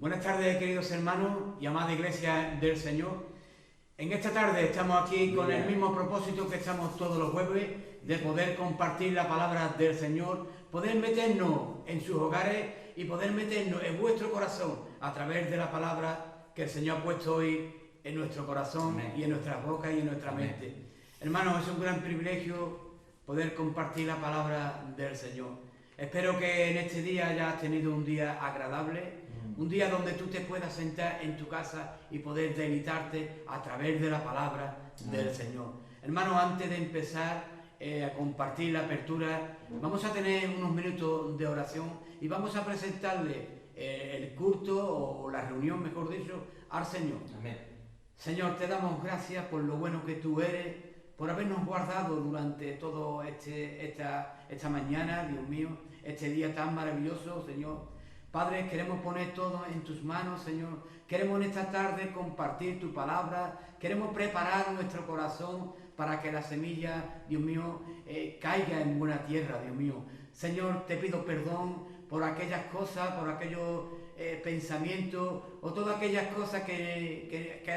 Buenas tardes, queridos hermanos y amada Iglesia del Señor. En esta tarde estamos aquí con el mismo propósito que estamos todos los jueves, de poder compartir la palabra del Señor, poder meternos en sus hogares y poder meternos en vuestro corazón a través de la palabra que el Señor ha puesto hoy en nuestro corazón. Amén. Y en nuestras bocas y en nuestra Amén. Mente. Hermanos, es un gran privilegio poder compartir la palabra del Señor. Espero que en este día hayas tenido un día agradable, un día donde tú te puedas sentar en tu casa y poder deleitarte a través de la palabra del Señor. Hermanos, antes de empezar a compartir la apertura, vamos a tener unos minutos de oración y vamos a presentarle el culto o la reunión, mejor dicho, al Señor. Amén. Señor, te damos gracias por lo bueno que tú eres, por habernos guardado durante todo esta mañana, Dios mío, este día tan maravilloso, Señor. Padre, queremos poner todo en tus manos, Señor. Queremos en esta tarde compartir tu palabra. Queremos preparar nuestro corazón para que la semilla, Dios mío, caiga en buena tierra, Dios mío. Señor, te pido perdón por aquellas cosas, por aquellos pensamientos o todas aquellas cosas que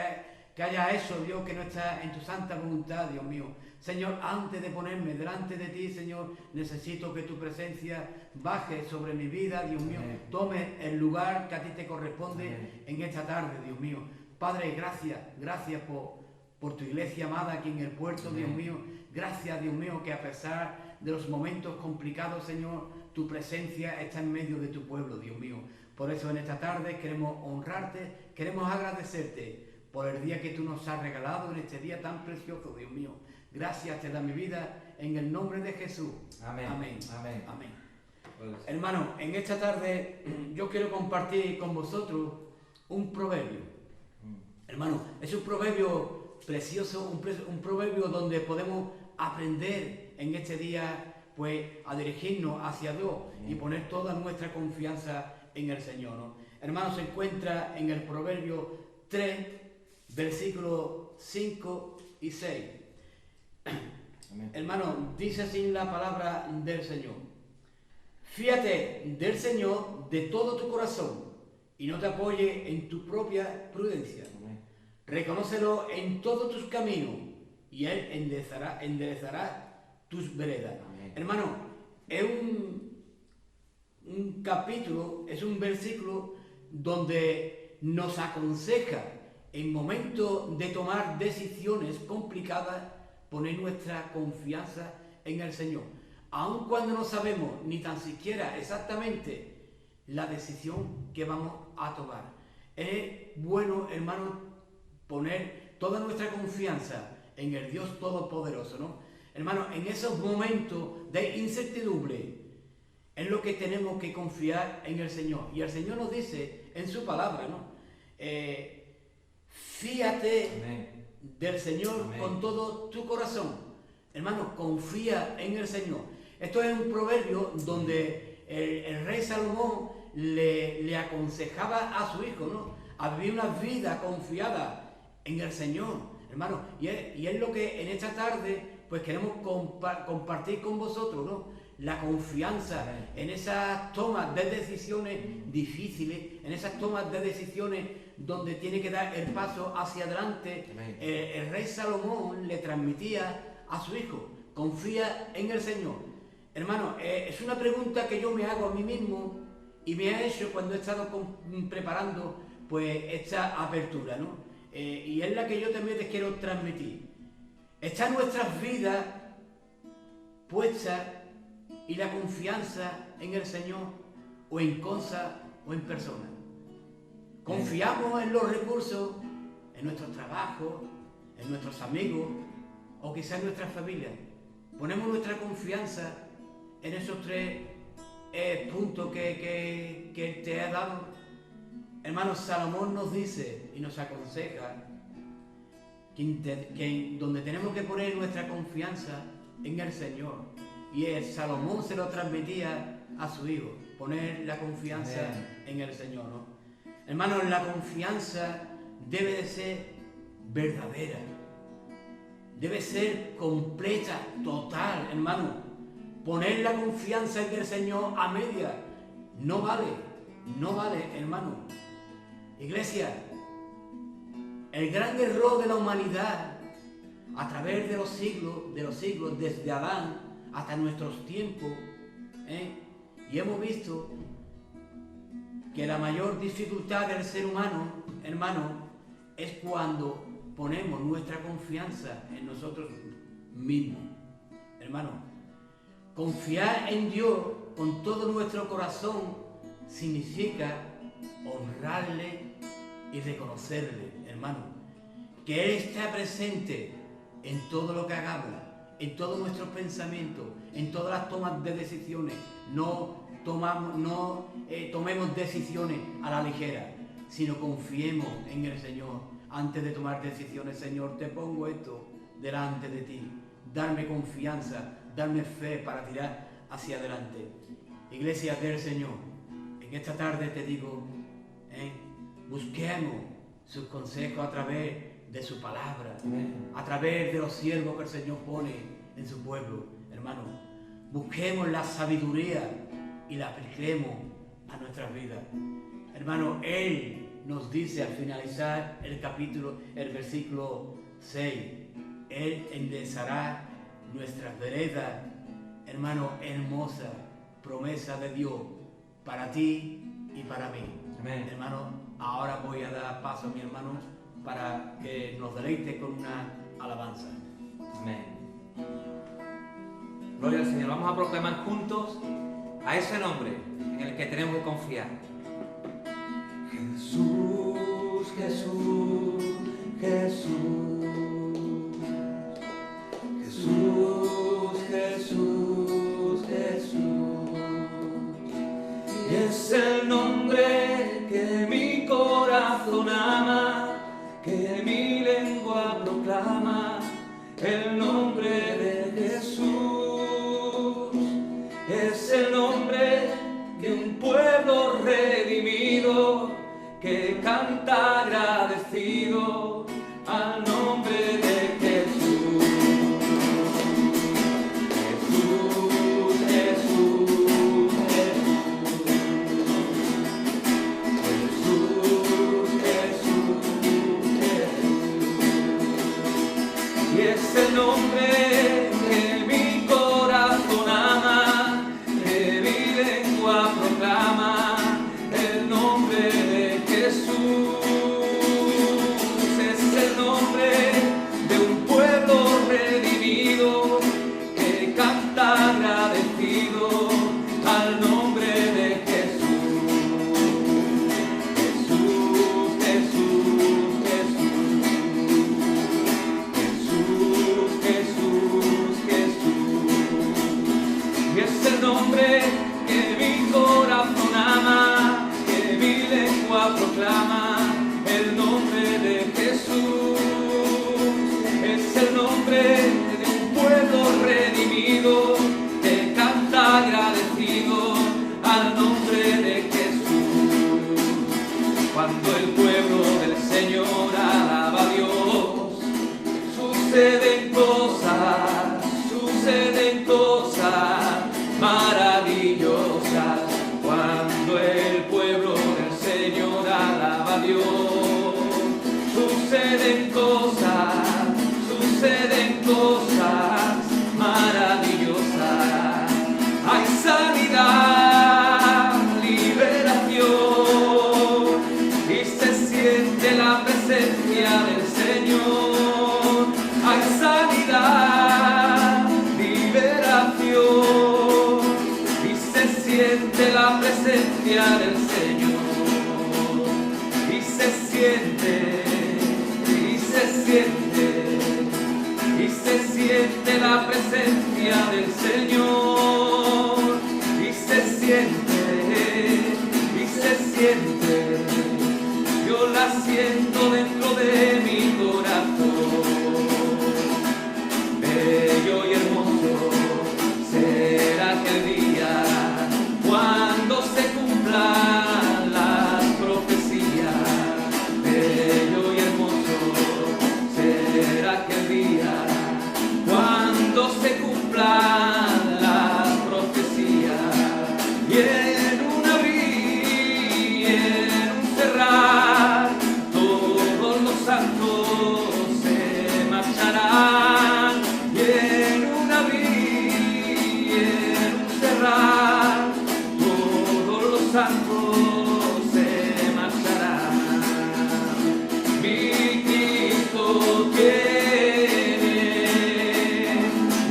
haya hecho, Dios, que no está en tu santa voluntad, Dios mío. Señor, antes de ponerme delante de ti, Señor, necesito que tu presencia baje sobre mi vida, Dios mío. Amén. Tome el lugar que a ti te corresponde. Amén. En esta tarde, Dios mío. Padre, gracias por tu iglesia amada aquí en el puerto, Amén. Dios mío. Gracias, Dios mío, que a pesar de los momentos complicados, Señor, tu presencia está en medio de tu pueblo, Dios mío. Por eso en esta tarde queremos honrarte, queremos agradecerte por el día que tú nos has regalado, en este día tan precioso, Dios mío. Gracias te da mi vida, en el nombre de Jesús. Amén. Amén. Amén. Amén. Hermano, en esta tarde yo quiero compartir con vosotros un proverbio. Hermano, es un proverbio precioso, un proverbio donde podemos aprender en este día, pues, a dirigirnos hacia Dios y poner toda nuestra confianza en el Señor, ¿no? Hermano, se encuentra en el proverbio 3, versículos 5 y 6. Amén. Hermano, dice así la palabra del Señor: fíate del Señor de todo tu corazón y no te apoyes en tu propia prudencia. Amén. Reconócelo en todos tus caminos y Él enderezará tus veredas. Amén. Hermano, es un capítulo, es un versículo donde nos aconseja en momentos de tomar decisiones complicadas poner nuestra confianza en el Señor, aun cuando no sabemos ni tan siquiera exactamente la decisión que vamos a tomar. Es bueno, hermano, poner toda nuestra confianza en el Dios Todopoderoso, ¿no? Hermano, en esos momentos de incertidumbre es lo que tenemos que confiar en el Señor. Y el Señor nos dice en su palabra, ¿no? Fíate Amén. Del Señor Amén. Con todo tu corazón. Hermano, confía en el Señor. Esto es un proverbio donde el rey Salomón le aconsejaba a su hijo, ¿no? A vivir una vida confiada en el Señor, hermano. Y es lo que en esta tarde pues queremos compartir con vosotros, ¿no? La confianza Amén. En esas tomas de decisiones difíciles, en esas tomas de decisiones donde tiene que dar el paso hacia adelante. El rey Salomón le transmitía a su hijo: confía en el Señor. Hermano, es una pregunta que yo me hago a mí mismo y me ha hecho cuando he estado preparando pues esta apertura, ¿no? Y es la que yo también te quiero transmitir. ¿Están nuestras vidas puestas y la confianza en el Señor o en cosas o en personas? ¿Confiamos en los recursos, en nuestros trabajos, en nuestros amigos o quizás en nuestras familias? ¿Ponemos nuestra confianza en esos tres puntos que te he dado? Hermano, Salomón nos dice y nos aconseja que donde tenemos que poner nuestra confianza en el Señor. Y Salomón se lo transmitía a su hijo: poner la confianza en el Señor, ¿no? Hermano, la confianza debe de ser verdadera, debe ser completa, total, hermano. Poner la confianza en el Señor a media no vale, hermano. Iglesia, el gran error de la humanidad a través de los siglos, desde Adán hasta nuestros tiempos, y hemos visto que la mayor dificultad del ser humano, hermano, es cuando ponemos nuestra confianza en nosotros mismos. Hermano, confiar en Dios con todo nuestro corazón significa honrarle y reconocerle, hermano, que Él está presente en todo lo que hagamos, en todos nuestros pensamientos, en todas las tomas de decisiones. No tomemos decisiones a la ligera, sino confiemos en el Señor. Antes de tomar decisiones, Señor, te pongo esto delante de ti. Darme confianza, darme fe para tirar hacia adelante. Iglesia del Señor, en esta tarde te digo, busquemos sus consejos a través de su palabra, a través de los siervos que el Señor pone en su pueblo, hermano. Busquemos la sabiduría y la apliquemos a nuestras vidas. Hermano, Él nos dice al finalizar el versículo 6, Él enderezará nuestras veredas. Hermano, hermosa promesa de Dios para ti y para mí. Amén. Hermano, ahora voy a dar paso a mi hermano para que nos deleite con una alabanza. Amén. Gloria al Señor. Vamos a proclamar juntos a ese nombre en el que tenemos que confiar. Jesús, Jesús, Jesús. Jesús, Jesús, Jesús. Y es el nombre que mi corazón ama, que mi lengua proclama, el nombre de Jesús. Es el nombre de un pueblo redimido que canta agradecido al nombre de Jesús. Jesús, Jesús, Jesús, Jesús, Jesús. Y es el nombre que mi corazón ama, que mi lengua proclama, el nombre de Jesús. Es el nombre de un pueblo redimido que canta agradecido al nombre de Jesús. Jesús, Jesús, Jesús. Jesús, Jesús, Jesús. Y es el nombre que mi corazón ama, que mi lengua proclama, el nombre de Jesús. Es el nombre de un pueblo redimido que canta agradecido al nombre de Jesús. Cuando el pueblo del Señor alaba a Dios, suceden cosas maravillosas. Cuando el pueblo del Señor alaba a Dios, suceden cosas maravillosas. Hay sanidad, liberación, y se siente la presencia del Señor. Hay sanidad, liberación, y se siente la presencia del Señor. Y se siente la presencia del Señor. Y se siente, yo la siento dentro de mi corazón. Bello y hermoso será aquel día cuando se cumplan las profecías. Bello y hermoso será aquel día cuando se cumplan las profecías. Y en un abrir y en un cerrar Santo se marchará. Mi Cristo tiene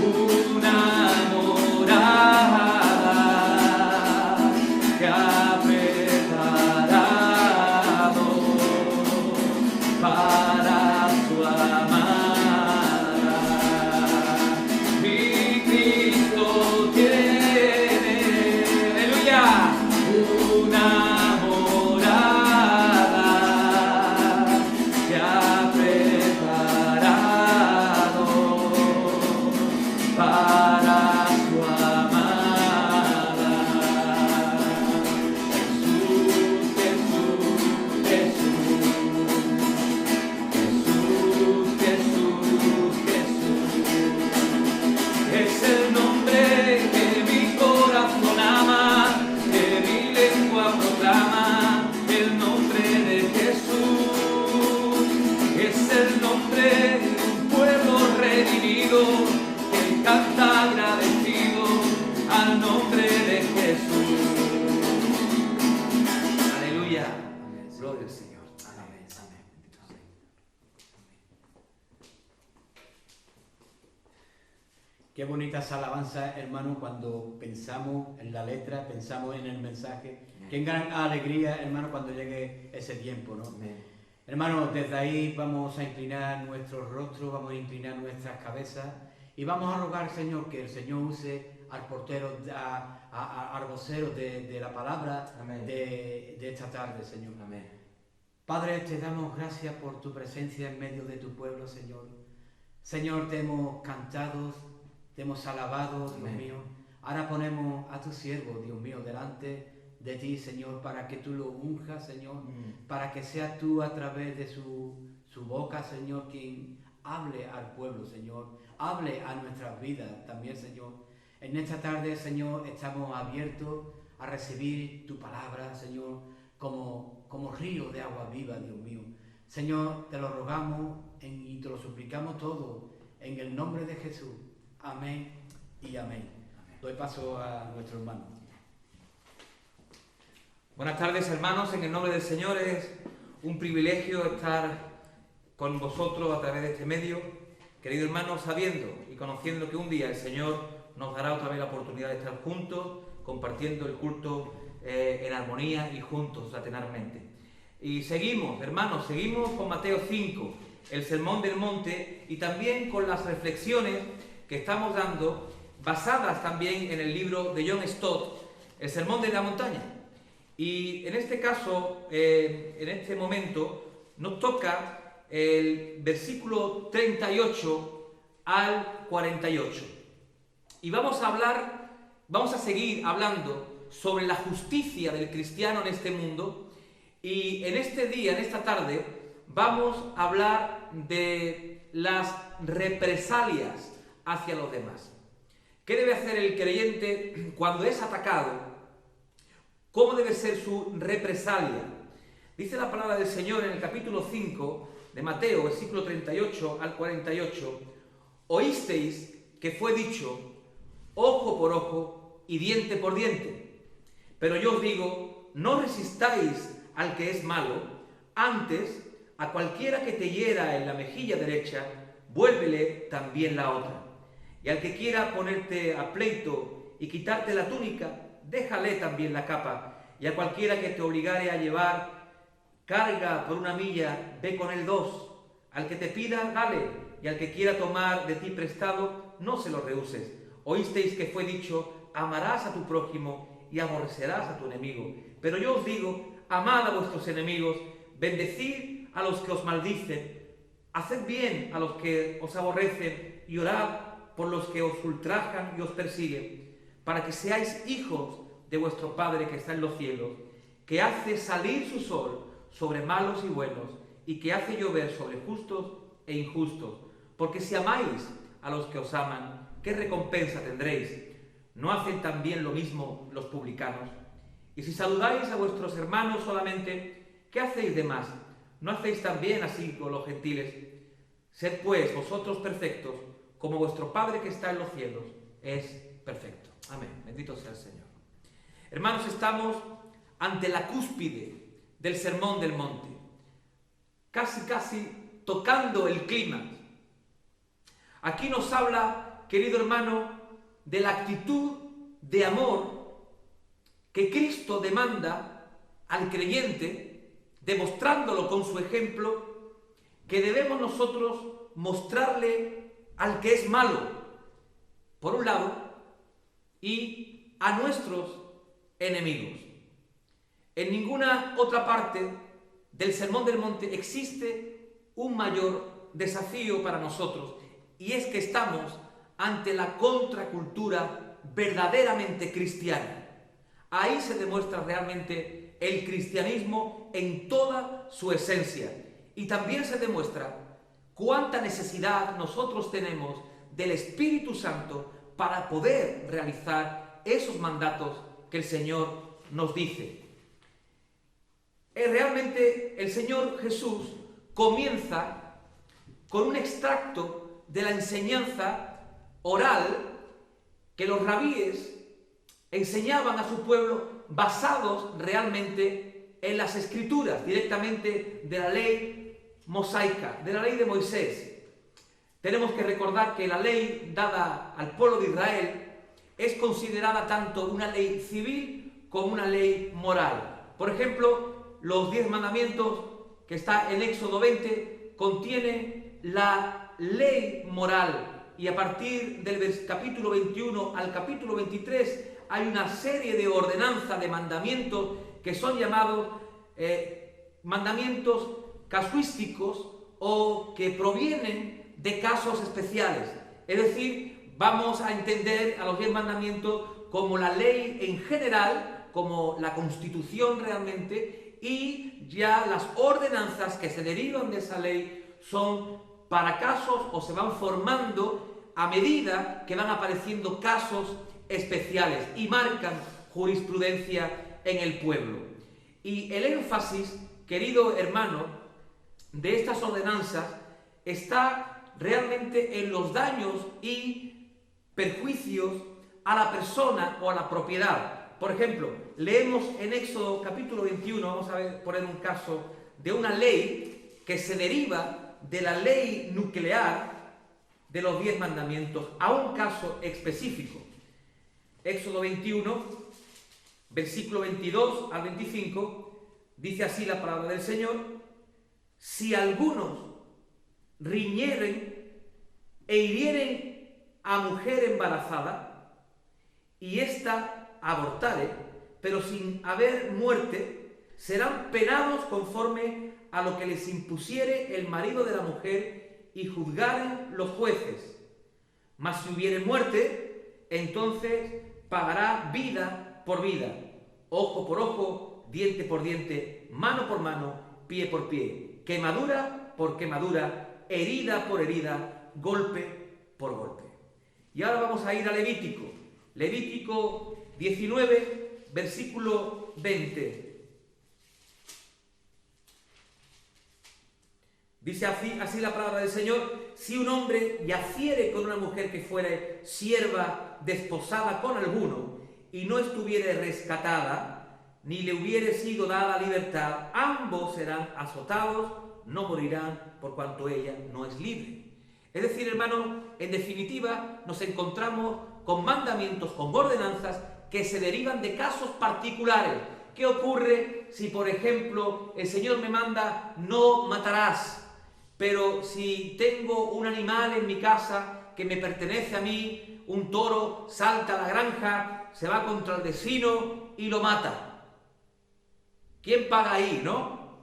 una morada que ha preparado para su amada. Mi Cristo tiene, aleluya, una morada que ha preparado para su amada. Jesús, Jesús, Jesús. Jesús, Jesús, Jesús. Es el nombre que mi corazón ama, que mi lengua proclama, el nombre de Jesús. Es el nombre de un pueblo redimido que canta agradecido al nombre de Jesús. Aleluya. Gloria al Señor. Amén. Amén. Bendito sea. Qué bonitas alabanzas, hermano, cuando pensamos en la letra, pensamos en el mensaje. Qué gran alegría, hermano, cuando llegue ese tiempo, ¿no? Amén. Hermano, desde ahí vamos a inclinar nuestros rostros, vamos a inclinar nuestras cabezas y vamos a rogar, Señor, que el Señor use al portero, al vocero de la palabra Amén. de esta tarde, Señor. Amén. Padre, te damos gracias por tu presencia en medio de tu pueblo, Señor. Señor, te hemos cantado, te hemos alabado, Dios Amén. mío. Ahora ponemos a tu siervo, Dios mío, delante de ti, Señor, para que tú lo unjas, Señor, para que seas tú a través de su boca, Señor, quien hable al pueblo, Señor, hable a nuestras vidas también, Señor. En esta tarde, Señor, estamos abiertos a recibir tu palabra, Señor, como río de agua viva, Dios mío. Señor, te lo rogamos y te lo suplicamos todo en el nombre de Jesús. Amén y amén. Doy paso a nuestro hermano. Buenas tardes, hermanos, en el nombre del Señor. Es un privilegio estar con vosotros a través de este medio, queridos hermanos, sabiendo y conociendo que un día el Señor nos dará otra vez la oportunidad de estar juntos, compartiendo el culto en armonía y juntos, fraternalmente. Y seguimos, hermanos, seguimos con Mateo 5, el Sermón del Monte, y también con las reflexiones que estamos dando, basadas también en el libro de John Stott, el Sermón de la Montaña. Y en este caso, en este momento, nos toca el versículo 38 al 48. Y vamos a seguir hablando sobre la justicia del cristiano en este mundo. Y en este día, en esta tarde, vamos a hablar de las represalias hacia los demás. ¿Qué debe hacer el creyente cuando es atacado? ¿Cómo debe ser su represalia? Dice la palabra del Señor en el capítulo 5 de Mateo, versículo 38 al 48. Oísteis que fue dicho, ojo por ojo y diente por diente. Pero yo os digo, no resistáis al que es malo, antes a cualquiera que te hiera en la mejilla derecha, vuélvele también la otra. Y al que quiera ponerte a pleito y quitarte la túnica, déjale también la capa, y a cualquiera que te obligare a llevar carga por 1 milla, ve con él 2. Al que te pida, dale, y al que quiera tomar de ti prestado, no se lo rehuses. Oísteis que fue dicho, amarás a tu prójimo y aborrecerás a tu enemigo. Pero yo os digo, amad a vuestros enemigos, bendecid a los que os maldicen, haced bien a los que os aborrecen y orad por los que os ultrajan y os persiguen, para que seáis hijos de vuestro Padre que está en los cielos, que hace salir su sol sobre malos y buenos, y que hace llover sobre justos e injustos. Porque si amáis a los que os aman, ¿qué recompensa tendréis? ¿No hacen también lo mismo los publicanos? Y si saludáis a vuestros hermanos solamente, ¿qué hacéis de más? ¿No hacéis también así con los gentiles? Sed pues vosotros perfectos, como vuestro Padre que está en los cielos es perfecto. Amén. Bendito sea el Señor. Hermanos, estamos ante la cúspide del Sermón del Monte, casi tocando el clímax. Aquí nos habla, querido hermano, de la actitud de amor que Cristo demanda al creyente, demostrándolo con su ejemplo, que debemos nosotros mostrarle al que es malo, por un lado, y a nuestros enemigos. En ninguna otra parte del Sermón del Monte existe un mayor desafío para nosotros, y es que estamos ante la contracultura verdaderamente cristiana. Ahí se demuestra realmente el cristianismo en toda su esencia, y también se demuestra cuánta necesidad nosotros tenemos del Espíritu Santo para poder realizar esos mandatos que el Señor nos dice. Realmente el Señor Jesús comienza con un extracto de la enseñanza oral que los rabíes enseñaban a su pueblo basados realmente en las Escrituras, directamente de la ley mosaica, de la ley de Moisés. Tenemos que recordar que la ley dada al pueblo de Israel es considerada tanto una ley civil como una ley moral. Por ejemplo, los 10 mandamientos que está en Éxodo 20 contiene la ley moral, y a partir del capítulo 21 al capítulo 23 hay una serie de ordenanzas, de mandamientos que son llamados mandamientos casuísticos o que provienen de casos especiales. Es decir, vamos a entender a los 10 mandamientos como la ley en general, como la Constitución realmente, y ya las ordenanzas que se derivan de esa ley son para casos o se van formando a medida que van apareciendo casos especiales y marcan jurisprudencia en el pueblo. Y el énfasis, querido hermano, de estas ordenanzas está realmente en los daños y perjuicios a la persona o a la propiedad. Por ejemplo, leemos en Éxodo capítulo 21, vamos a poner un caso de una ley que se deriva de la ley nuclear de los 10 mandamientos a un caso específico. Éxodo 21, versículo 22 al 25, dice así la palabra del Señor: si algunos riñeren e hirieren a mujer embarazada, y ésta abortare, pero sin haber muerte, serán penados conforme a lo que les impusiere el marido de la mujer y juzgaren los jueces. Mas si hubiere muerte, entonces pagará vida por vida, ojo por ojo, diente por diente, mano por mano, pie por pie, quemadura por quemadura, herida por herida, golpe por golpe. Y ahora vamos a ir a Levítico. Levítico 19, versículo 20. Dice así la palabra del Señor: si un hombre yaciere con una mujer que fuere sierva desposada con alguno, y no estuviere rescatada, ni le hubiere sido dada libertad, ambos serán azotados, no morirán, por cuanto ella no es libre. Es decir, hermano, en definitiva, nos encontramos con mandamientos, con ordenanzas que se derivan de casos particulares. ¿Qué ocurre si, por ejemplo, el Señor me manda no matarás? Pero si tengo un animal en mi casa que me pertenece a mí, un toro salta a la granja, se va contra el vecino y lo mata. ¿Quién paga ahí, no?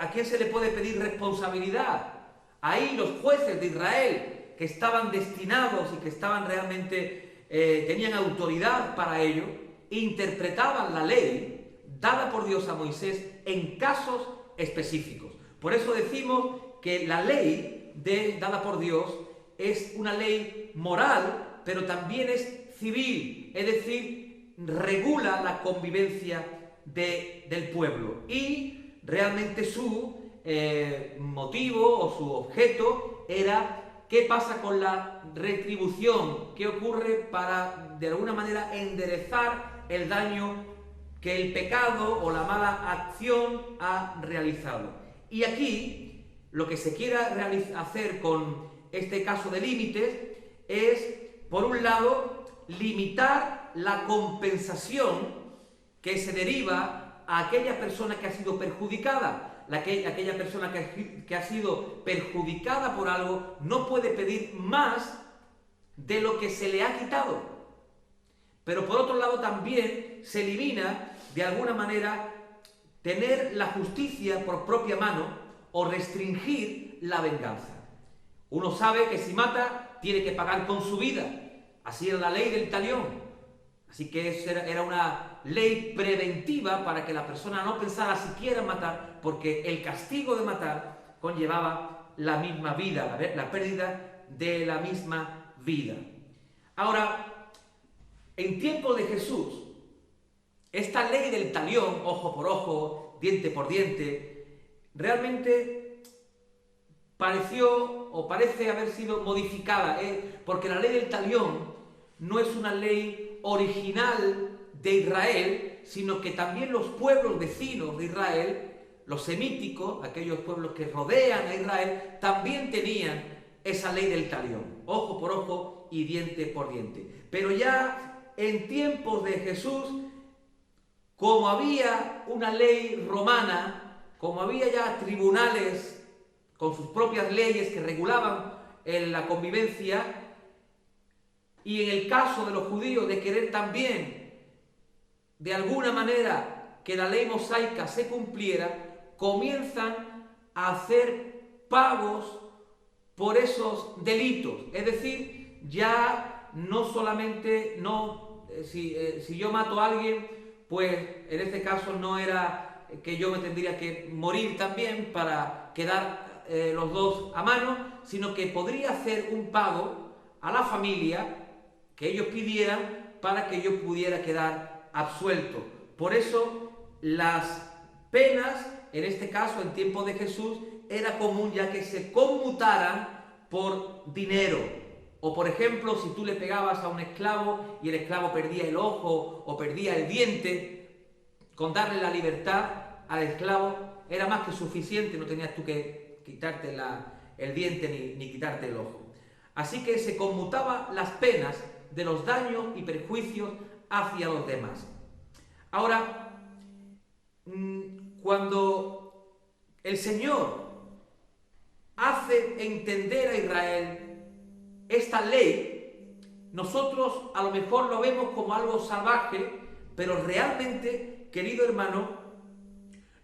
¿A quién se le puede pedir responsabilidad? Ahí los jueces de Israel, que estaban destinados y que estaban realmente, tenían autoridad para ello, interpretaban la ley dada por Dios a Moisés en casos específicos. Por eso decimos que la ley dada por Dios es una ley moral, pero también es civil, es decir, regula la convivencia del pueblo. Y realmente su motivo o su objeto era qué pasa con la retribución, qué ocurre para de alguna manera enderezar el daño que el pecado o la mala acción ha realizado. Y aquí lo que se quiera hacer con este caso de límites es, por un lado, limitar la compensación que se deriva a aquella persona que ha sido perjudicada. Aquella persona que ha sido perjudicada por algo no puede pedir más de lo que se le ha quitado. Pero por otro lado también se elimina, de alguna manera, tener la justicia por propia mano o restringir la venganza. Uno sabe que si mata, tiene que pagar con su vida. Así era la ley del talión. Así que era una ley preventiva para que la persona no pensara siquiera en matar, porque el castigo de matar conllevaba la misma vida, la pérdida de la misma vida. Ahora, en tiempos de Jesús, esta ley del talión, ojo por ojo, diente por diente, realmente pareció o parece haber sido modificada, porque la ley del talión no es una ley original de Israel, sino que también los pueblos vecinos de Israel, los semíticos, aquellos pueblos que rodean a Israel, también tenían esa ley del talión, ojo por ojo y diente por diente. Pero ya en tiempos de Jesús, como había una ley romana, como había ya tribunales con sus propias leyes que regulaban la convivencia, y en el caso de los judíos de querer también, de alguna manera, que la ley mosaica se cumpliera, comienzan a hacer pagos por esos delitos. Es decir, ya no solamente, si yo mato a alguien, pues en este caso no era que yo me tendría que morir también para quedar los dos a mano, sino que podría hacer un pago a la familia que ellos pidieran para que yo pudiera quedar absuelto. Por eso las penas, en este caso en tiempos de Jesús, era común ya que se conmutaran por dinero. O por ejemplo, si tú le pegabas a un esclavo y el esclavo perdía el ojo o perdía el diente, con darle la libertad al esclavo era más que suficiente, no tenías tú que quitarte el diente ni quitarte el ojo. Así que se conmutaban las penas de los daños y perjuicios hacia los demás. Ahora, cuando el Señor hace entender a Israel esta ley, nosotros a lo mejor lo vemos como algo salvaje, pero realmente, querido hermano,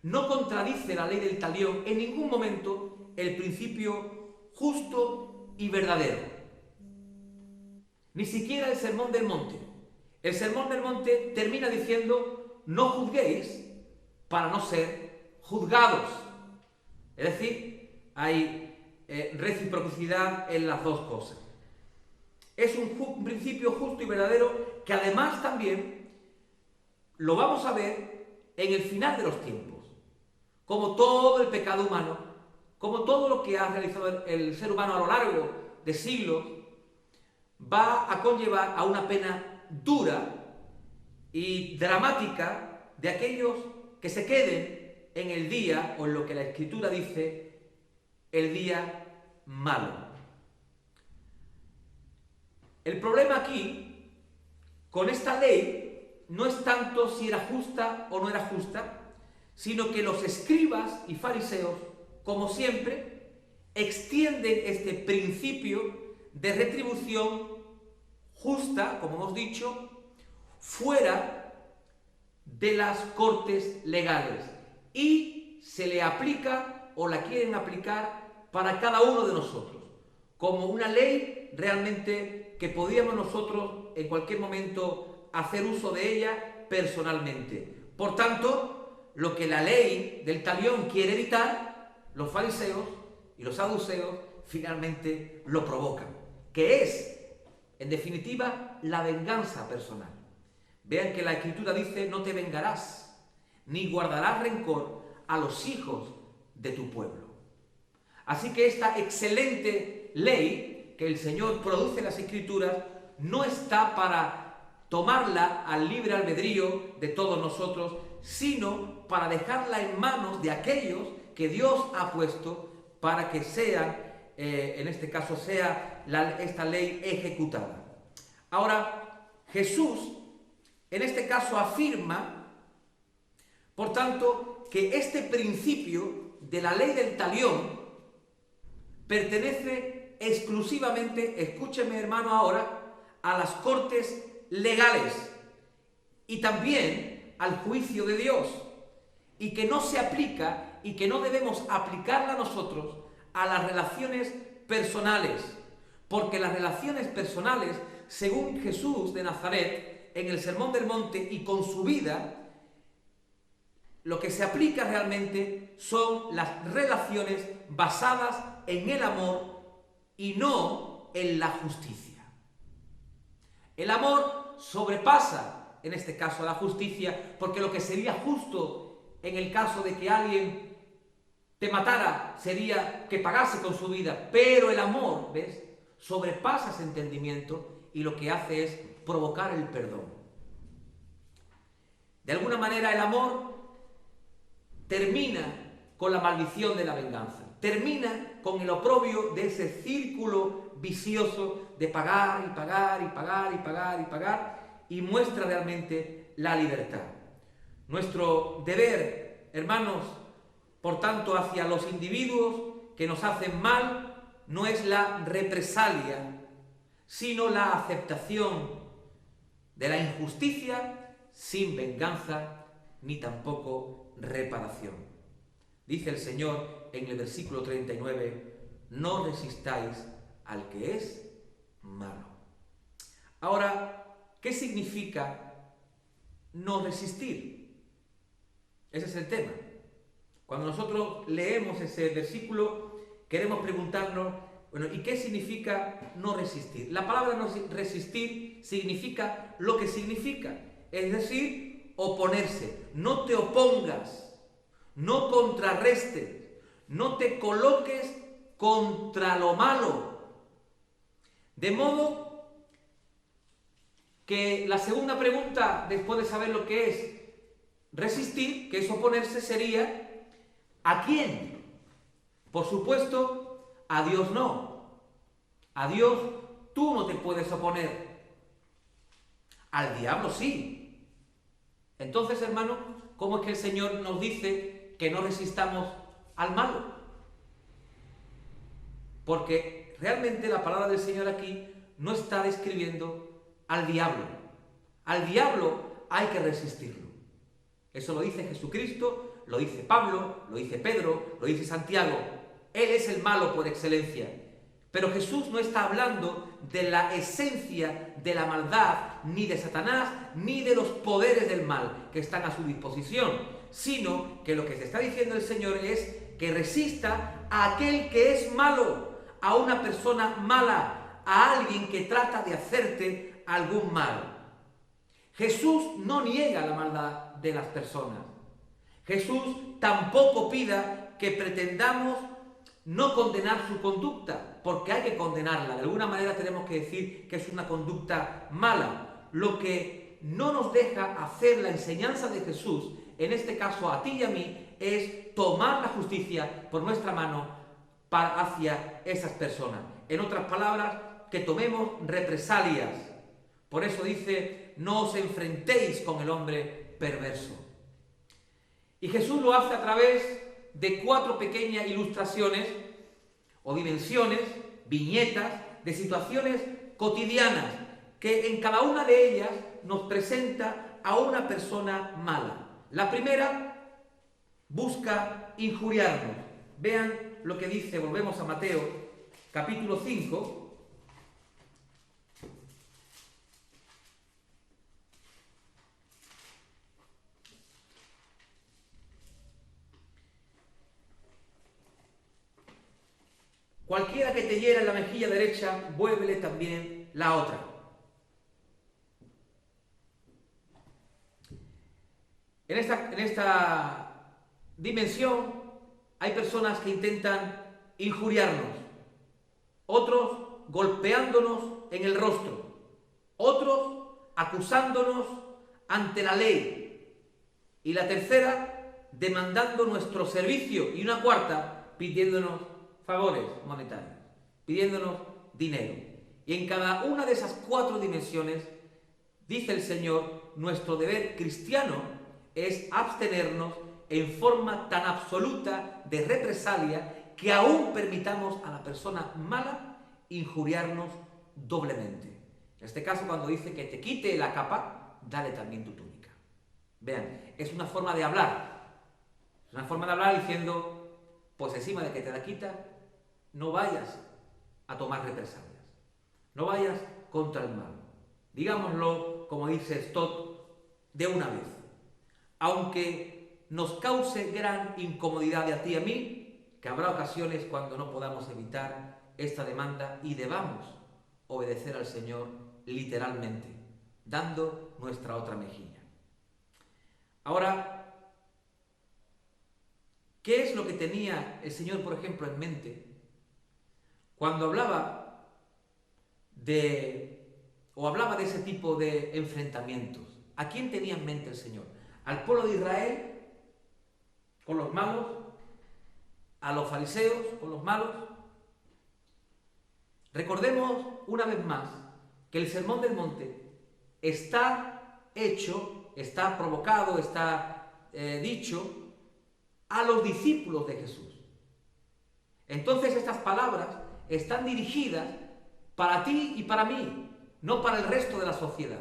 no contradice la ley del talión en ningún momento el principio justo y verdadero. Ni siquiera el Sermón del Monte. El Sermón del Monte termina diciendo: no juzguéis para no ser juzgados. Es decir, hay reciprocidad en las dos cosas. Es un principio justo y verdadero que además también lo vamos a ver en el final de los tiempos. Como todo el pecado humano, como todo lo que ha realizado el ser humano a lo largo de siglos, va a conllevar a una pena dura y dramática de aquellos que se queden en el día, o en lo que la Escritura dice, el día malo. El problema aquí, con esta ley, no es tanto si era justa o no era justa, sino que los escribas y fariseos, como siempre, extienden este principio de retribución justa, como hemos dicho, fuera de las cortes legales, y se le aplica o la quieren aplicar para cada uno de nosotros, como una ley realmente que podíamos nosotros en cualquier momento hacer uso de ella personalmente. Por tanto, lo que la ley del talión quiere evitar, los fariseos y los saduceos finalmente lo provocan, que es, en definitiva, la venganza personal. Vean que la Escritura dice: no te vengarás, ni guardarás rencor a los hijos de tu pueblo. Así que esta excelente ley que el Señor produce en las Escrituras no está para tomarla al libre albedrío de todos nosotros, sino para dejarla en manos de aquellos que Dios ha puesto para que sean, en este caso, sea esta ley ejecutada. Ahora, Jesús, en este caso, afirma, por tanto, que este principio de la ley del talión pertenece exclusivamente, escúcheme hermano ahora, a las cortes legales y también al juicio de Dios, y que no se aplica y que no debemos aplicarla nosotros a las relaciones personales, porque las relaciones personales, según Jesús de Nazaret, en el Sermón del Monte y con su vida, lo que se aplica realmente son las relaciones basadas en el amor y no en la justicia. El amor sobrepasa, en este caso, a la justicia, porque lo que sería justo en el caso de que alguien te matara sería que pagase con su vida, pero el amor, ¿ves?, sobrepasa ese entendimiento y lo que hace es provocar el perdón. De alguna manera el amor termina con la maldición de la venganza, termina con el oprobio de ese círculo vicioso de pagar y pagar y pagar y pagar y pagar, y muestra realmente la libertad. Nuestro deber, hermanos, por tanto, hacia los individuos que nos hacen mal, no es la represalia, sino la aceptación de la injusticia sin venganza ni tampoco reparación. Dice el Señor en el versículo 39, no resistáis al que es malo. Ahora, ¿qué significa no resistir? Ese es el tema. Cuando nosotros leemos ese versículo, queremos preguntarnos, bueno, ¿y qué significa no resistir? La palabra no resistir significa lo que significa, es decir, oponerse. No te opongas, no contrarrestes, no te coloques contra lo malo. De modo que la segunda pregunta, después de saber lo que es resistir, que es oponerse, sería ¿a quién? Por supuesto, a Dios no. A Dios tú no te puedes oponer. Al diablo sí. Entonces, hermano, ¿cómo es que el Señor nos dice que no resistamos al malo? Porque realmente la palabra del Señor aquí no está describiendo al diablo. Al diablo hay que resistirlo. Eso lo dice Jesucristo, lo dice Pablo, lo dice Pedro, lo dice Santiago. Él es el malo por excelencia. Pero Jesús no está hablando de la esencia de la maldad, ni de Satanás, ni de los poderes del mal que están a su disposición, sino que lo que se está diciendo el Señor es que resista a aquel que es malo, a una persona mala, a alguien que trata de hacerte algún mal. Jesús no niega la maldad de las personas. Jesús tampoco pida que pretendamos no condenar su conducta, porque hay que condenarla. De alguna manera tenemos que decir que es una conducta mala. Lo que no nos deja hacer la enseñanza de Jesús, en este caso a ti y a mí, es tomar la justicia por nuestra mano hacia esas personas. En otras palabras, que tomemos represalias. Por eso dice, no os enfrentéis con el hombre perverso. Y Jesús lo hace a través de 4 pequeñas ilustraciones o dimensiones, viñetas, de situaciones cotidianas, que en cada una de ellas nos presenta a una persona mala. La primera busca injuriarnos. Vean lo que dice, volvemos a Mateo, capítulo 5, cualquiera que te hiera en la mejilla derecha, vuélvele también la otra. En esta dimensión hay personas que intentan injuriarnos, otros golpeándonos en el rostro, otros acusándonos ante la ley. Y la tercera, demandando nuestro servicio. Y una cuarta, pidiéndonos favores monetarios, pidiéndonos dinero. Y en cada una de esas 4 dimensiones, dice el Señor, nuestro deber cristiano es abstenernos en forma tan absoluta de represalia que aún permitamos a la persona mala injuriarnos doblemente. En este caso, cuando dice que te quite la capa, dale también tu túnica. Vean, es una forma de hablar. Es una forma de hablar diciendo, pues encima de que te la quita, no vayas a tomar represalias. No vayas contra el mal. Digámoslo, como dice Stott, de una vez. Aunque nos cause gran incomodidad a ti y a mí, que habrá ocasiones cuando no podamos evitar esta demanda y debamos obedecer al Señor literalmente, dando nuestra otra mejilla. Ahora, ¿qué es lo que tenía el Señor, por ejemplo, en mente cuando hablaba de ese tipo de enfrentamientos? ¿A quién tenía en mente el Señor? ¿Al pueblo de Israel con los malos? ¿A los fariseos con los malos? Recordemos una vez más que el Sermón del Monte está hecho, está provocado, está dicho a los discípulos de Jesús. Entonces estas palabras están dirigidas para ti y para mí, no para el resto de la sociedad,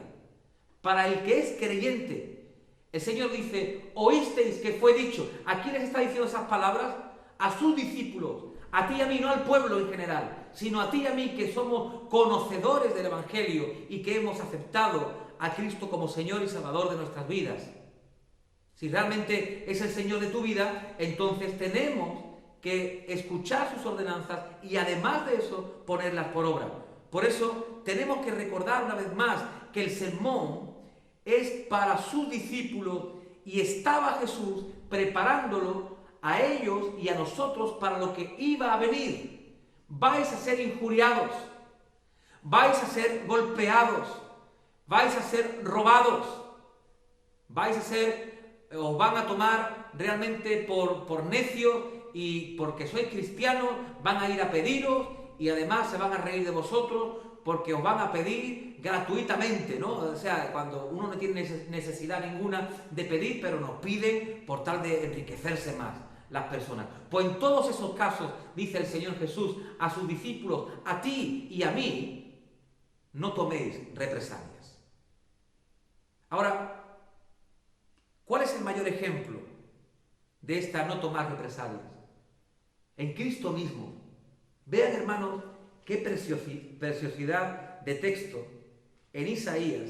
para el que es creyente. El Señor dice, oísteis que fue dicho. ¿A quiénes está diciendo esas palabras? A sus discípulos, a ti y a mí, no al pueblo en general, sino a ti y a mí que somos conocedores del Evangelio y que hemos aceptado a Cristo como Señor y Salvador de nuestras vidas. Si realmente es el Señor de tu vida, entonces tenemos que escuchar sus ordenanzas y además de eso ponerlas por obra. Por eso tenemos que recordar una vez más que el sermón es para sus discípulos y estaba Jesús preparándolo a ellos y a nosotros para lo que iba a venir. Vais a ser injuriados, vais a ser golpeados, vais a ser robados, os van a tomar realmente por necios y porque sois cristianos, van a ir a pediros y además se van a reír de vosotros porque os van a pedir gratuitamente, ¿no? O sea, cuando uno no tiene necesidad ninguna de pedir, pero nos piden por tal de enriquecerse más las personas. Pues en todos esos casos, dice el Señor Jesús a sus discípulos, a ti y a mí, no toméis represalias. Ahora, ¿cuál es el mayor ejemplo de esta no tomar represalias? En Cristo mismo. Vean, hermanos, qué preciosidad de texto en Isaías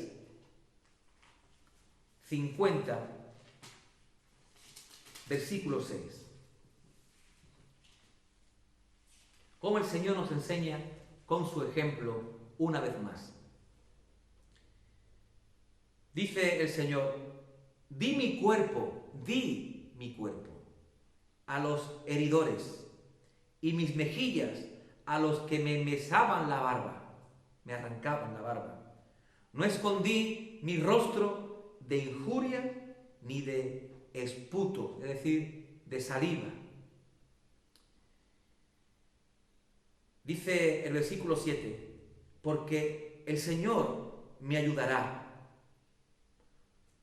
50, versículo 6. Cómo el Señor nos enseña con su ejemplo una vez más. Dice el Señor, di mi cuerpo a los heridores y mis mejillas a los que me mesaban la barba, me arrancaban la barba. No escondí mi rostro de injuria ni de esputo, es decir, de saliva. Dice el versículo 7, porque el Señor me ayudará.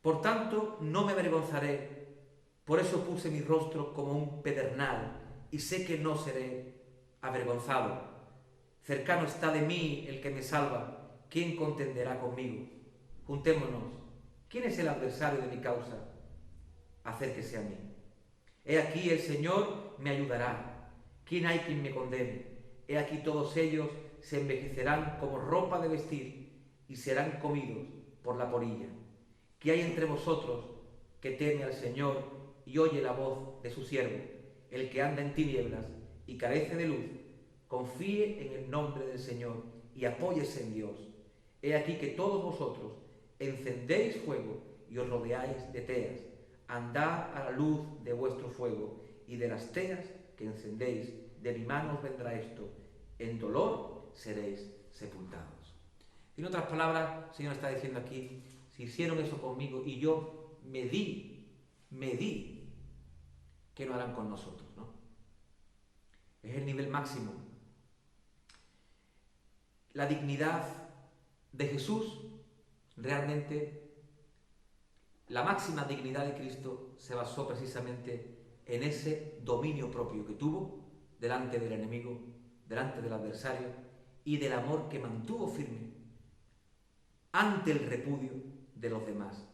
Por tanto, no me avergonzaré. Por eso puse mi rostro como un pedernal y sé que no seré avergonzado. Cercano está de mí el que me salva. ¿Quién contenderá conmigo? Juntémonos. ¿Quién es el adversario de mi causa? Acérquese a mí. He aquí el Señor me ayudará. ¿Quién hay quien me condene? He aquí todos ellos se envejecerán como ropa de vestir y serán comidos por la polilla. ¿Qué hay entre vosotros que teme al Señor y oye la voz de su siervo? El que anda en tinieblas y carece de luz, confíe en el nombre del Señor y apóyese en Dios. He aquí que todos vosotros encendéis fuego y os rodeáis de teas. Andad a la luz de vuestro fuego y de las teas que encendéis, de mi mano os vendrá esto. En dolor seréis sepultados. En otras palabras, el Señor está diciendo aquí, si hicieron eso conmigo y yo me di, ¿qué no harán con nosotros, no? Es el nivel máximo. La dignidad de Jesús, realmente, la máxima dignidad de Cristo se basó precisamente en ese dominio propio que tuvo delante del enemigo, delante del adversario, y del amor que mantuvo firme ante el repudio de los demás.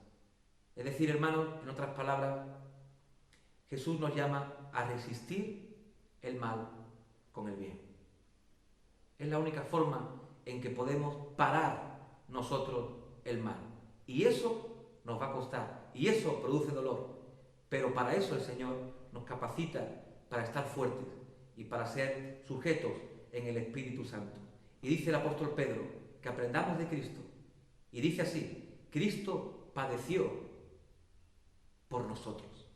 Es decir, hermanos, en otras palabras, Jesús nos llama a resistir el mal con el bien. Es la única forma en que podemos parar nosotros el mal. Y eso nos va a costar, y eso produce dolor. Pero para eso el Señor nos capacita para estar fuertes y para ser sujetos en el Espíritu Santo. Y dice el apóstol Pedro que aprendamos de Cristo. Y dice así, Cristo padeció por nosotros.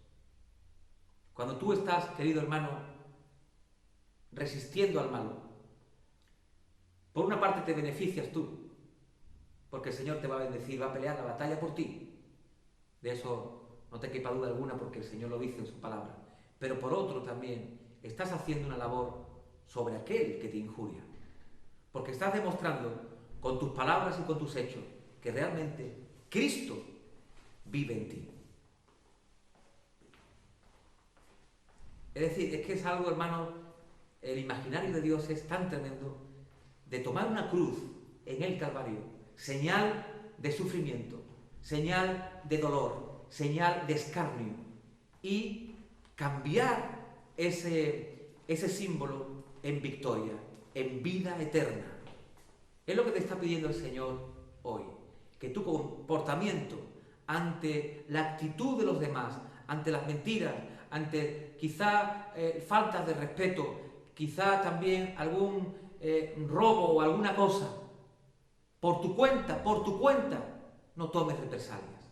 Cuando tú estás, querido hermano, resistiendo al malo, por una parte te beneficias tú, porque el Señor te va a bendecir, va a pelear la batalla por ti. De eso no te quepa duda alguna, porque el Señor lo dice en su palabra. Pero por otro también, estás haciendo una labor sobre aquel que te injuria, porque estás demostrando con tus palabras y con tus hechos que realmente Cristo vive en ti. Es decir, es que es algo, hermano, el imaginario de Dios es tan tremendo, de tomar una cruz en el Calvario, señal de sufrimiento, señal de dolor, señal de escarnio, y cambiar ese símbolo en victoria, en vida eterna. Es lo que te está pidiendo el Señor hoy, que tu comportamiento ante la actitud de los demás, ante las mentiras, ante quizá faltas de respeto, quizá también algún robo o alguna cosa, por tu cuenta, no tomes represalias.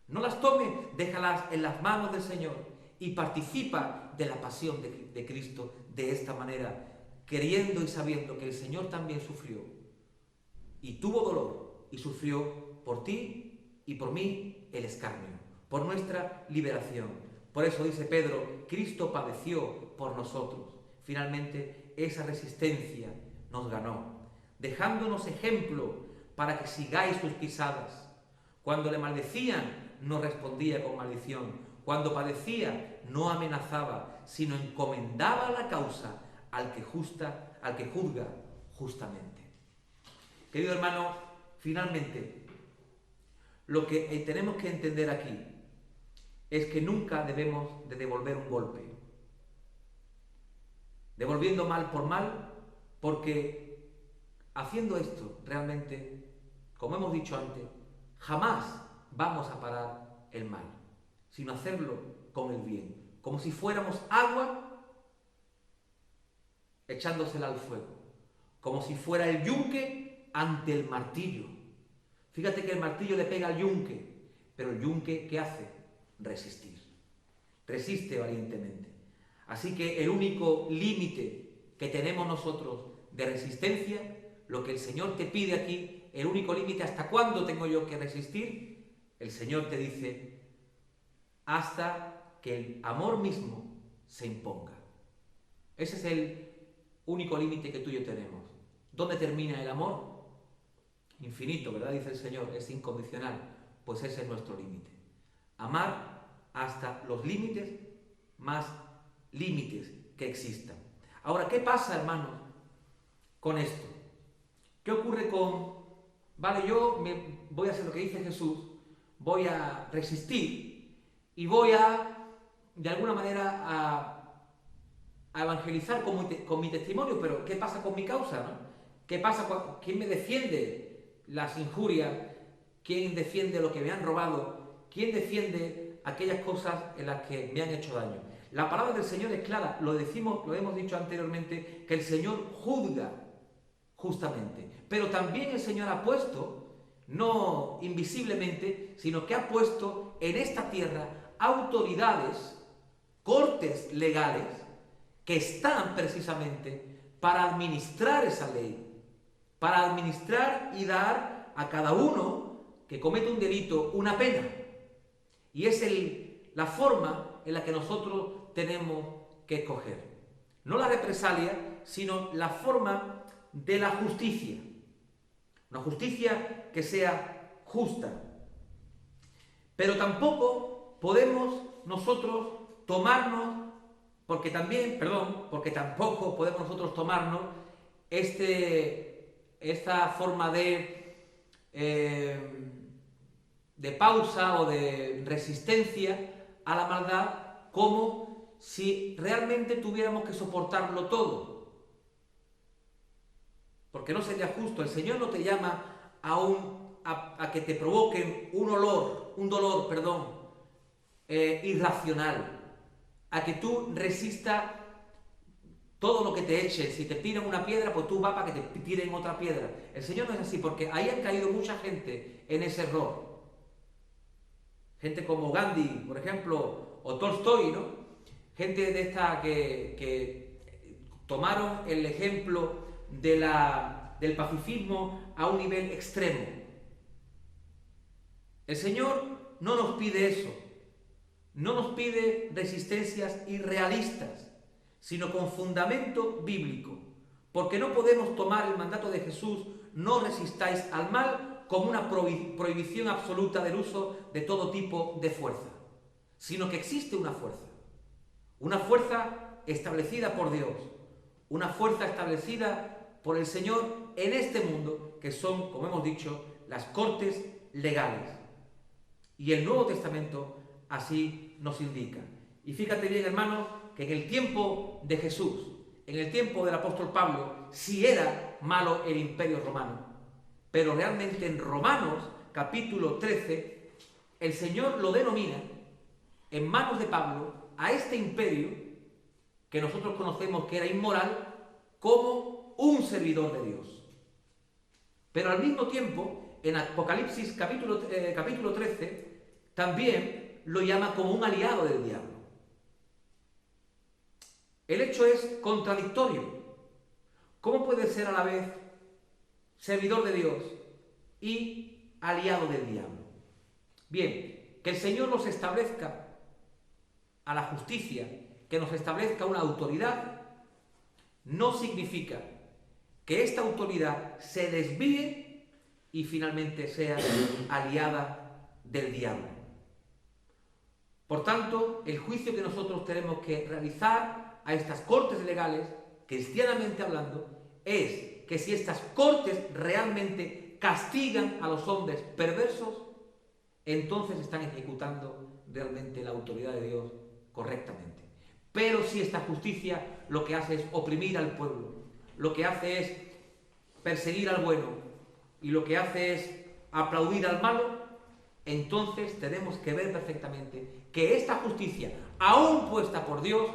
No las tomes, déjalas en las manos del Señor y participa de la pasión de Cristo de esta manera, creyendo y sabiendo que el Señor también sufrió y tuvo dolor y sufrió por ti y por mí el escarnio, por nuestra liberación. Por eso dice Pedro, Cristo padeció por nosotros. Finalmente, esa resistencia nos ganó, dejándonos ejemplo para que sigáis sus pisadas. Cuando le maldecían, no respondía con maldición. Cuando padecía, no amenazaba, sino encomendaba la causa al que juzga justamente. Querido hermano, finalmente, lo que tenemos que entender aquí es que nunca debemos de devolver un golpe, devolviendo mal por mal, porque haciendo esto realmente, como hemos dicho antes, jamás vamos a parar el mal, sino hacerlo con el bien, como si fuéramos agua echándosela al fuego, como si fuera el yunque ante el martillo. Fíjate que el martillo le pega al yunque, pero el yunque, ¿qué hace? Resistir. Resiste valientemente. Así que el único límite que tenemos nosotros de resistencia, lo que el Señor te pide aquí, el único límite, ¿hasta cuándo tengo yo que resistir? El Señor te dice, hasta que el amor mismo se imponga. Ese es el único límite que tú y yo tenemos. ¿Dónde termina el amor? Infinito, ¿verdad? Dice el Señor, es incondicional. Pues ese es nuestro límite. Amar hasta los límites más límites que existan. Ahora, ¿qué pasa, hermanos, con esto? ¿Qué ocurre con, vale, yo voy a hacer lo que dice Jesús, voy a resistir y voy a, de alguna manera, a evangelizar con mi testimonio, pero ¿qué pasa con mi causa, no? ¿Qué pasa quién me defiende las injurias? ¿Quién defiende lo que me han robado? ¿Quién defiende aquellas cosas en las que me han hecho daño? La palabra del Señor es clara, lo hemos dicho anteriormente, que el Señor juzga justamente. Pero también el Señor ha puesto, no invisiblemente, sino que ha puesto en esta tierra autoridades, cortes legales, que están precisamente para administrar esa ley, para administrar y dar a cada uno que comete un delito una pena. Y es la forma en la que nosotros tenemos que escoger. No la represalia, sino la forma de la justicia. Una justicia que sea justa. Pero tampoco podemos nosotros tomarnos, porque tampoco podemos nosotros tomarnos esta forma de pausa o de resistencia a la maldad como si realmente tuviéramos que soportarlo todo. Porque no sería justo. El Señor no te llama a que te provoquen un dolor irracional, a que tú resistas todo lo que te echen. Si te tiran una piedra, pues tú vas para que te tiren otra piedra. El Señor no es así, porque ahí han caído mucha gente en ese error. Gente como Gandhi, por ejemplo, o Tolstoy, ¿no? Gente de esta que tomaron el ejemplo del pacifismo a un nivel extremo. El Señor no nos pide eso. No nos pide resistencias irrealistas, sino con fundamento bíblico. Porque no podemos tomar el mandato de Jesús, no resistáis al mal, como una prohibición absoluta del uso de todo tipo de fuerza, sino que existe una fuerza establecida por Dios, una fuerza establecida por el Señor en este mundo, que son, como hemos dicho, las cortes legales. Y el Nuevo Testamento así nos indica. Y fíjate bien, hermanos, que en el tiempo de Jesús, en el tiempo del apóstol Pablo, sí era malo el imperio romano. Pero realmente en Romanos, capítulo 13, el Señor lo denomina, en manos de Pablo, a este imperio, que nosotros conocemos que era inmoral, como un servidor de Dios. Pero al mismo tiempo, en Apocalipsis capítulo 13, también lo llama como un aliado del diablo. El hecho es contradictorio. ¿Cómo puede ser a la vez servidor de Dios y aliado del diablo? Bien, que el Señor nos establezca a la justicia, que nos establezca una autoridad, no significa que esta autoridad se desvíe y finalmente sea aliada del diablo. Por tanto, el juicio que nosotros tenemos que realizar a estas cortes legales, cristianamente hablando, es que si estas cortes realmente castigan a los hombres perversos, entonces están ejecutando realmente la autoridad de Dios correctamente. Pero si esta justicia lo que hace es oprimir al pueblo, lo que hace es perseguir al bueno y lo que hace es aplaudir al malo, entonces tenemos que ver perfectamente que esta justicia, aún puesta por Dios,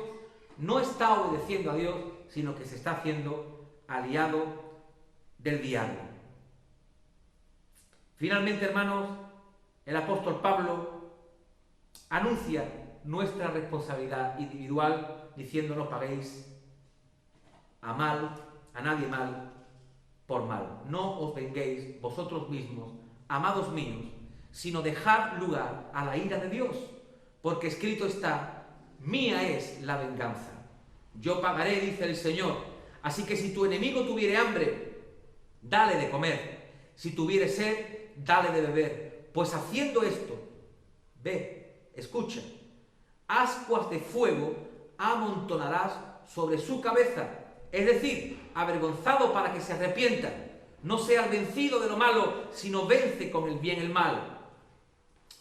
no está obedeciendo a Dios, sino que se está haciendo aliado del diablo. Finalmente, hermanos, el apóstol Pablo anuncia nuestra responsabilidad individual diciendo: no paguéis a nadie mal por mal. No os venguéis vosotros mismos, amados míos, sino dejad lugar a la ira de Dios, porque escrito está: mía es la venganza, yo pagaré, dice el Señor. Así que si tu enemigo tuviere hambre, dale de comer, si tuviere sed, dale de beber, pues haciendo esto, ve, escucha, ascuas de fuego amontonarás sobre su cabeza, es decir, avergonzado para que se arrepienta. No seas vencido de lo malo, sino vence con el bien el mal.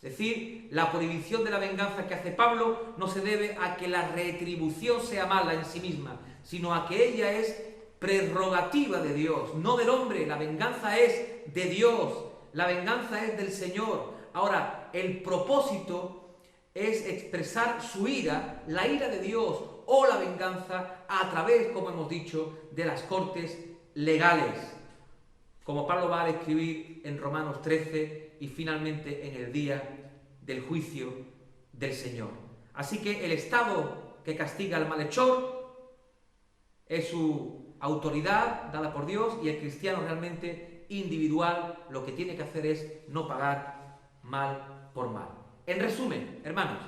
Es decir, la prohibición de la venganza que hace Pablo no se debe a que la retribución sea mala en sí misma, sino a que ella es prerrogativa de Dios, no del hombre. La venganza es de Dios, la venganza es del Señor. Ahora, el propósito es expresar su ira, la ira de Dios o la venganza a través, como hemos dicho, de las cortes legales, como Pablo va a describir en Romanos 13 y finalmente en el día del juicio del Señor. Así que el Estado que castiga al malhechor es su autoridad dada por Dios, y el cristiano realmente individual lo que tiene que hacer es no pagar mal por mal. En resumen, hermanos,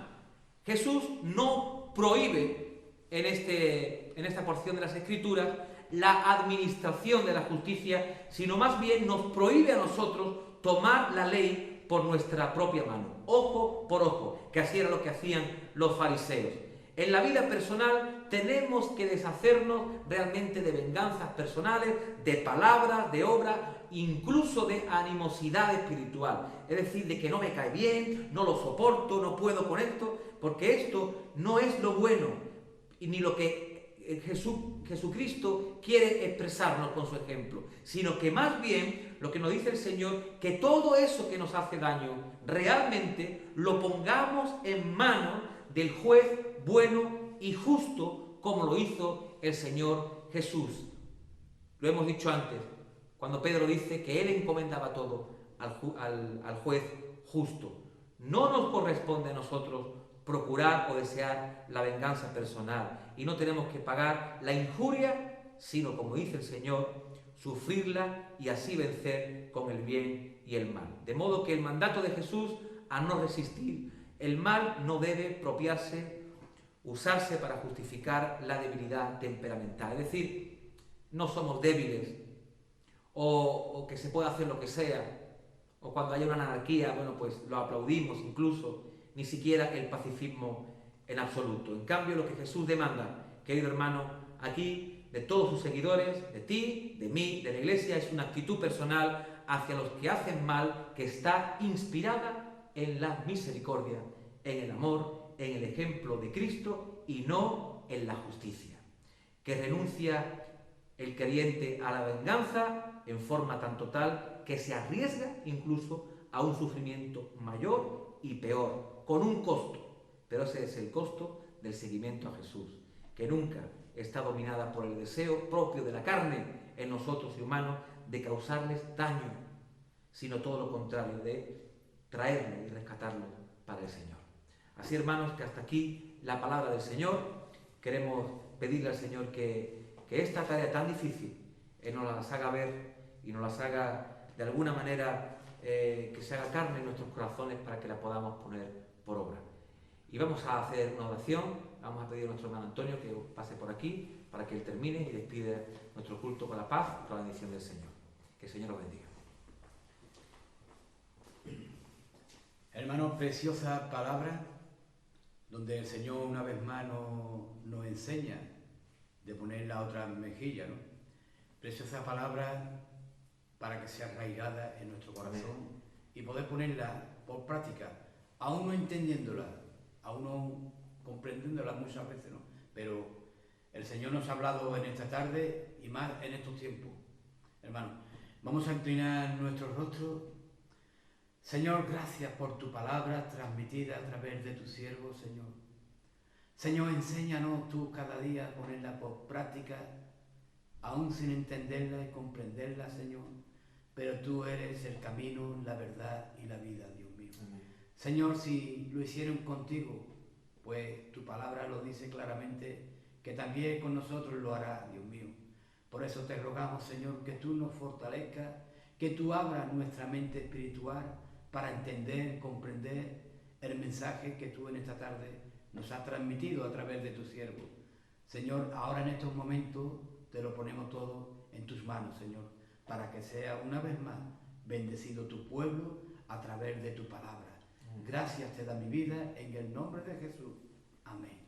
Jesús no prohíbe en esta porción de las Escrituras la administración de la justicia, sino más bien nos prohíbe a nosotros tomar la ley por nuestra propia mano, ojo por ojo, que así era lo que hacían los fariseos. En la vida personal tenemos que deshacernos realmente de venganzas personales, de palabras, de obras, incluso de animosidad espiritual. Es decir, de que no me cae bien, no lo soporto, no puedo con esto, porque esto no es lo bueno, y ni lo que Jesucristo quiere expresarnos con su ejemplo, sino que más bien lo que nos dice el Señor, que todo eso que nos hace daño, realmente lo pongamos en manos del juez bueno y justo, como lo hizo el Señor Jesús. Lo hemos dicho antes, cuando Pedro dice que él encomendaba todo al juez justo. No nos corresponde a nosotros procurar o desear la venganza personal, y no tenemos que pagar la injuria, sino, como dice el Señor, sufrirla y así vencer con el bien y el mal. De modo que el mandato de Jesús a no resistir el mal no debe usarse para justificar la debilidad temperamental. Es decir, no somos débiles o que se pueda hacer lo que sea, o cuando haya una anarquía, bueno, pues lo aplaudimos incluso, ni siquiera el pacifismo en absoluto. En cambio, lo que Jesús demanda, querido hermano, aquí, de todos sus seguidores, de ti, de mí, de la Iglesia, es una actitud personal hacia los que hacen mal que está inspirada en la misericordia, en el amor, en el ejemplo de Cristo y no en la justicia. Que renuncia el creyente a la venganza en forma tan total que se arriesga incluso a un sufrimiento mayor y peor, con un costo, pero ese es el costo del seguimiento a Jesús, que nunca está dominada por el deseo propio de la carne en nosotros y humanos de causarles daño, sino todo lo contrario, de traerlo y rescatarlo para el Señor. Así, hermanos, que hasta aquí la palabra del Señor. Queremos pedirle al Señor que esta tarea tan difícil nos las haga ver y nos las haga de alguna manera que se haga carne en nuestros corazones para que la podamos poner por obra. Y vamos a hacer una oración, vamos a pedir a nuestro hermano Antonio que pase por aquí para que él termine y despide nuestro culto con la paz y con la bendición del Señor. Que el Señor los bendiga. Hermano, preciosa palabra, donde el Señor una vez más nos enseña de poner la otra mejilla, ¿no? Preciosa palabra para que sea arraigada en nuestro corazón y poder ponerla por práctica, aún no entendiéndola, aún no comprendiéndola muchas veces, ¿no? Pero el Señor nos ha hablado en esta tarde y más en estos tiempos. Hermano, vamos a inclinar nuestro rostro. Señor, gracias por tu palabra transmitida a través de tu siervo, Señor. Señor, enséñanos tú cada día a ponerla por práctica, aún sin entenderla y comprenderla, Señor. Pero tú eres el camino, la verdad y la vida, Dios mío. Amén. Señor, si lo hicieron contigo, pues tu palabra lo dice claramente, que también con nosotros lo hará, Dios mío. Por eso te rogamos, Señor, que tú nos fortalezcas, que tú abras nuestra mente espiritual para entender, comprender el mensaje que tú en esta tarde nos has transmitido a través de tu siervo. Señor, ahora en estos momentos te lo ponemos todo en tus manos, Señor, para que sea una vez más bendecido tu pueblo a través de tu palabra. Gracias te da mi vida en el nombre de Jesús. Amén.